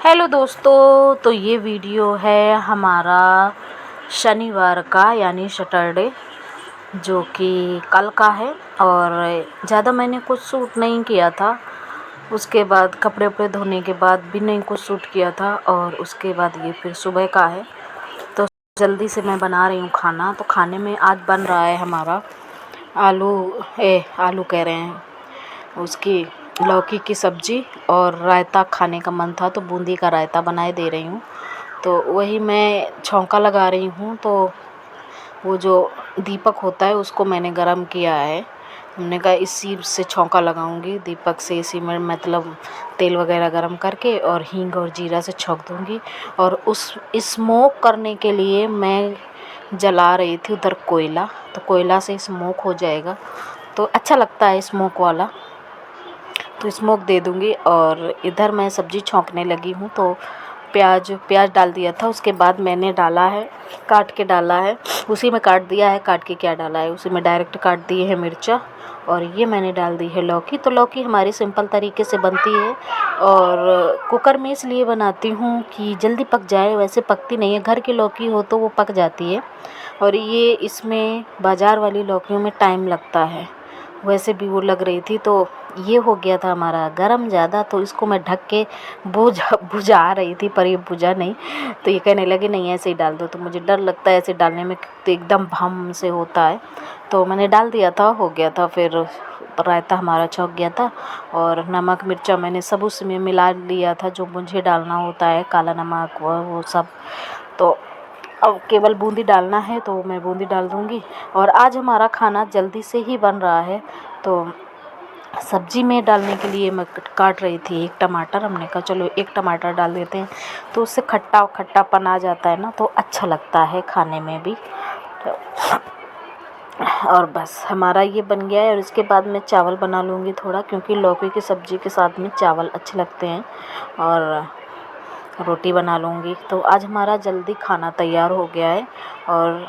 Hello दोस्तों, तो ये वीडियो है हमारा शनिवार का यानी सैटरडे, जो कि कल का है। और ज़्यादा मैंने कुछ शूट नहीं किया था। उसके बाद कपड़े वपड़े धोने के बाद भी नहीं कुछ शूट किया था। और उसके बाद ये फिर सुबह का है, तो जल्दी से मैं बना रही हूँ खाना। तो खाने में आज बन रहा है हमारा आलू कह रहे हैं उसकी लौकी की सब्ज़ी, और रायता खाने का मन था तो बूंदी का रायता बनाए दे रही हूँ। तो वही मैं छौंका लगा रही हूँ। तो वो जो दीपक होता है उसको मैंने गरम किया है। हमने कहा इसी से छौंका लगाऊंगी, दीपक से इसी में मतलब तेल वगैरह गरम करके और हींग और जीरा से छौंक दूंगी। और उस स्मोक करने के लिए मैं जला रही थी उधर कोयला, तो कोयला से स्मोक हो जाएगा तो अच्छा लगता है स्मोक वाला, तो स्मोक दे दूँगी। और इधर मैं सब्ज़ी छौंकने लगी हूँ। तो प्याज डाल दिया था, उसके बाद मैंने डाला है, काट के डाला है, उसी में काट दिया है, काट के क्या डाला है उसी में डायरेक्ट काट दिए है मिर्चा। और ये मैंने डाल दी है लौकी। तो लौकी हमारी सिंपल तरीके से बनती है और कुकर में इसलिए बनाती हूँ कि जल्दी पक जाए, वैसे पकती नहीं है। घर की लौकी हो तो वो पक जाती है, और ये इसमें बाज़ार वाली लौकियों में टाइम लगता है। वैसे भी वो लग रही थी, तो ये हो गया था हमारा गरम ज़्यादा, तो इसको मैं ढक के बुझा रही थी, पर ये बुझा नहीं। तो ये कहने लगे नहीं ऐसे ही डाल दो, तो मुझे डर लगता है ऐसे डालने में, तो एकदम भम से होता है। तो मैंने डाल दिया था, हो गया था। फिर रायता हमारा छौंक गया था, और नमक मिर्चा मैंने सब उसमें मिला लिया था जो मुझे डालना होता है, काला नमक वो सब। तो अब केवल बूंदी डालना है, तो मैं बूंदी डाल दूँगी। और आज हमारा खाना जल्दी से ही बन रहा है, तो सब्ज़ी में डालने के लिए मैं काट रही थी एक टमाटर। हमने कहा चलो एक टमाटर डाल देते हैं, तो उससे खट्टापन आ जाता है ना, तो अच्छा लगता है खाने में भी। तो और बस हमारा ये बन गया है। और इसके बाद मैं चावल बना लूँगी थोड़ा, क्योंकि लौकी की सब्ज़ी के साथ में चावल अच्छे लगते हैं, और रोटी बना लूँगी। तो आज हमारा जल्दी खाना तैयार हो गया है। और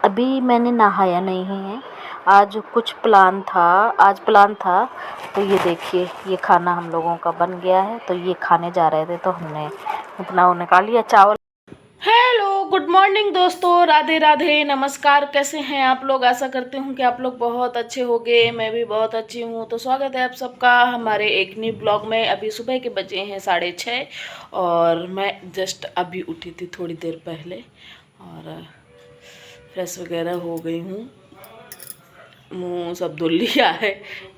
अभी मैंने नहाया नहीं है, आज प्लान था। तो ये देखिए, ये खाना हम लोगों का बन गया है। तो ये खाने जा रहे थे, तो हमने अपना वो निकाल लिया चावल। हेलो, गुड मॉर्निंग दोस्तों, राधे राधे, नमस्कार। कैसे हैं आप लोग? आशा करती हूँ कि आप लोग बहुत अच्छे होंगे। मैं भी बहुत अच्छी हूँ। तो स्वागत है आप सबका हमारे एक न्यू ब्लॉग में। अभी सुबह के बजे हैं 6:30, और मैं जस्ट अभी उठी थी थोड़ी देर पहले, और फ्रेश वगैरह हो गई हूँ, मुँह सब धुल लिया है।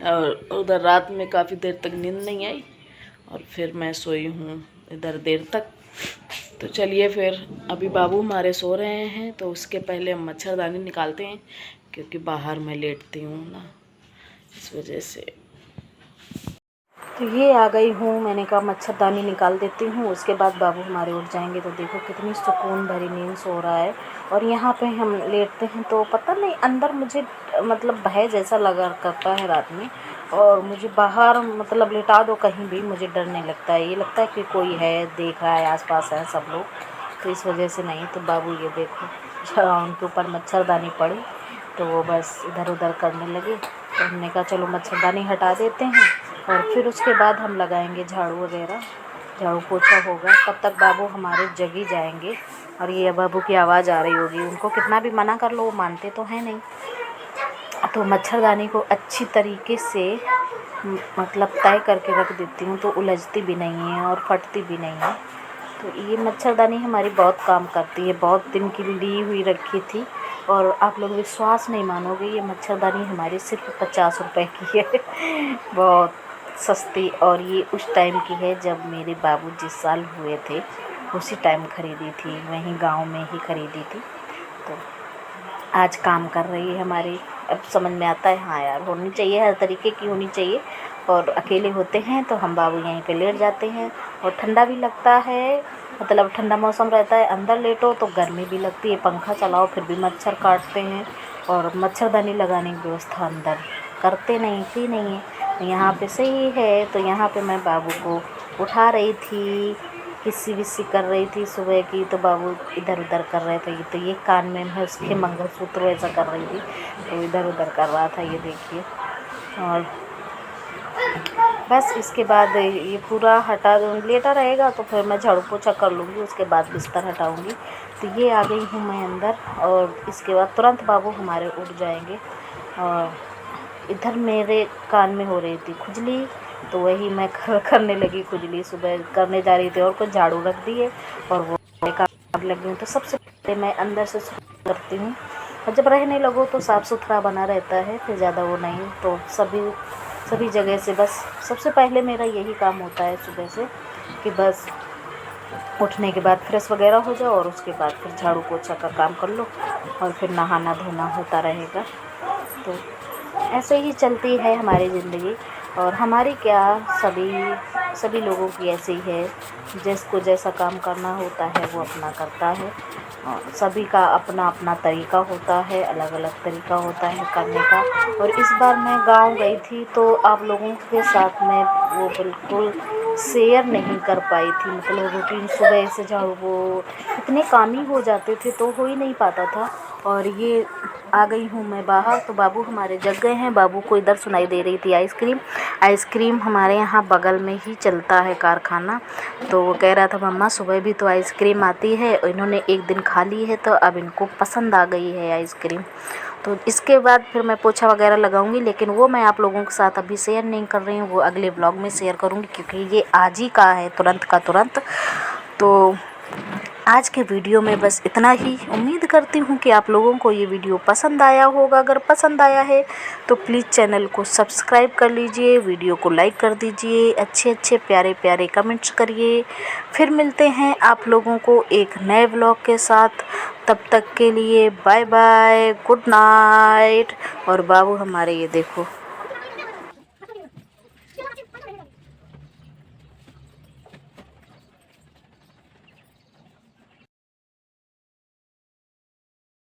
और उधर रात में काफ़ी देर तक नींद नहीं आई, और फिर मैं सोई हूँ इधर देर तक। तो चलिए फिर, अभी बाबू हमारे सो रहे हैं, तो उसके पहले हम मच्छरदानी निकालते हैं, क्योंकि बाहर मैं लेटती हूँ ना, इस वजह से। तो ये आ गई हूँ, मैंने कहा मच्छरदानी निकाल देती हूँ, उसके बाद बाबू हमारे उठ जाएंगे। तो देखो कितनी सुकून भरी नींद सो रहा है। और यहाँ पे हम लेटते हैं तो पता नहीं अंदर मुझे मतलब भय जैसा लगा करता है रात में, और मुझे बाहर मतलब लिटा दो कहीं भी, मुझे डर नहीं लगता है। ये लगता है कि कोई है, देख रहा है, आसपास है सब लोग, तो इस वजह से नहीं। तो बाबू ये देखो उनके ऊपर मच्छरदानी पड़ी, तो वो बस इधर उधर करने लगे। तो हमने कहा चलो मच्छरदानी हटा देते हैं, और फिर उसके बाद हम लगाएंगे झाड़ू वगैरह, झाड़ू पोछा होगा। तब तक बाबू हमारे जगी जाएंगे। और ये बाबू की आवाज़ आ रही होगी, उनको कितना भी मना कर लो वो मानते तो हैं नहीं। तो मच्छरदानी को अच्छी तरीके से मतलब तय करके रख देती हूँ, तो उलझती भी नहीं है और फटती भी नहीं है। तो ये मच्छरदानी हमारी बहुत काम करती है, बहुत दिन की ली हुई रखी थी। और आप लोग विश्वास नहीं मानोगे, ये मच्छरदानी हमारी सिर्फ 50 रुपए की है बहुत सस्ती। और ये उस टाइम की है जब मेरे बाबू जिस साल हुए थे, उसी टाइम ख़रीदी थी, वहीं गांव में ही ख़रीदी थी। तो आज काम कर रही है हमारी। अब समझ में आता है, हाँ यार होनी चाहिए, हर तरीके की होनी चाहिए। और अकेले होते हैं तो हम बाबू यहीं पे लेट जाते हैं, और ठंडा भी लगता है, मतलब ठंडा मौसम रहता है, अंदर लेटो तो गर्मी भी लगती है, पंखा चलाओ फिर भी मच्छर काटते हैं। और मच्छरदानी लगाने की व्यवस्था अंदर करते नहीं, फ्री नहीं है, तो यहाँ पे सही है। तो यहाँ पे मैं बाबू को उठा रही थी, किसी विसी कर रही थी सुबह की, तो बाबू इधर उधर कर रहे थे। तो ये कान में मैं उसके मंगलसूत्र ऐसा कर रही थी, तो इधर उधर कर रहा था, ये देखिए। और बस इसके बाद ये पूरा हटा लेटा रहेगा तो फिर मैं झाड़ू पोछा कर लूँगी, उसके बाद बिस्तर हटाऊँगी। तो ये आ गई हूँ मैं अंदर और इसके बाद तुरंत बाबू हमारे उठ जाएंगे। और इधर मेरे कान में हो रही थी खुजली, तो वही मैं करने लगी खुजली, सुबह करने जा रही थी और कुछ झाड़ू रख दिए और वो काम लगी हूँ। तो सबसे पहले मैं अंदर से शुरू करती हूँ, और जब रहने लगो तो साफ़ सुथरा बना रहता है, फिर ज़्यादा वो नहीं। तो सभी जगह से बस सबसे पहले मेरा यही काम होता है सुबह से, कि बस उठने के बाद फ्रेश वगैरह हो जाओ और उसके बाद फिर झाड़ू पोछा का काम कर लो और फिर नहाना धोना होता रहेगा। तो ऐसे ही चलती है हमारी ज़िंदगी। और हमारी क्या, सभी लोगों की ऐसे ही है, जिसको जैसा काम करना होता है वो अपना करता है। और सभी का अपना अपना तरीका होता है, अलग अलग तरीका होता है करने का। और इस बार मैं गांव गई थी तो आप लोगों के साथ में वो बिल्कुल शेयर नहीं कर पाई थी, मतलब रूटीन सुबह से झाड़ू, वो इतने काम ही हो जाते थे तो हो ही नहीं पाता था। और ये आ गई हूँ मैं बाहर, तो बाबू हमारे जग गए हैं। बाबू को इधर सुनाई दे रही थी आइसक्रीम हमारे यहाँ बगल में ही चलता है कारखाना। तो वो कह रहा था मम्मा सुबह भी तो आइसक्रीम आती है, और इन्होंने एक दिन खा ली है तो अब इनको पसंद आ गई है आइसक्रीम। तो इसके बाद फिर मैं पोछा वगैरह लगाऊंगी, लेकिन वो मैं आप लोगों के साथ अभी शेयर नहीं कर रही हूँ, वो अगले ब्लॉग में शेयर करूँगी, क्योंकि ये आज ही का है, तुरंत का तुरंत। तो आज के वीडियो में बस इतना ही। उम्मीद करती हूँ कि आप लोगों को ये वीडियो पसंद आया होगा। अगर पसंद आया है तो प्लीज़ चैनल को सब्सक्राइब कर लीजिए, वीडियो को लाइक कर दीजिए, अच्छे अच्छे प्यारे प्यारे कमेंट्स करिए। फिर मिलते हैं आप लोगों को एक नए व्लॉग के साथ। तब तक के लिए बाय बाय, गुड नाइट। और बाबू हमारे ये देखो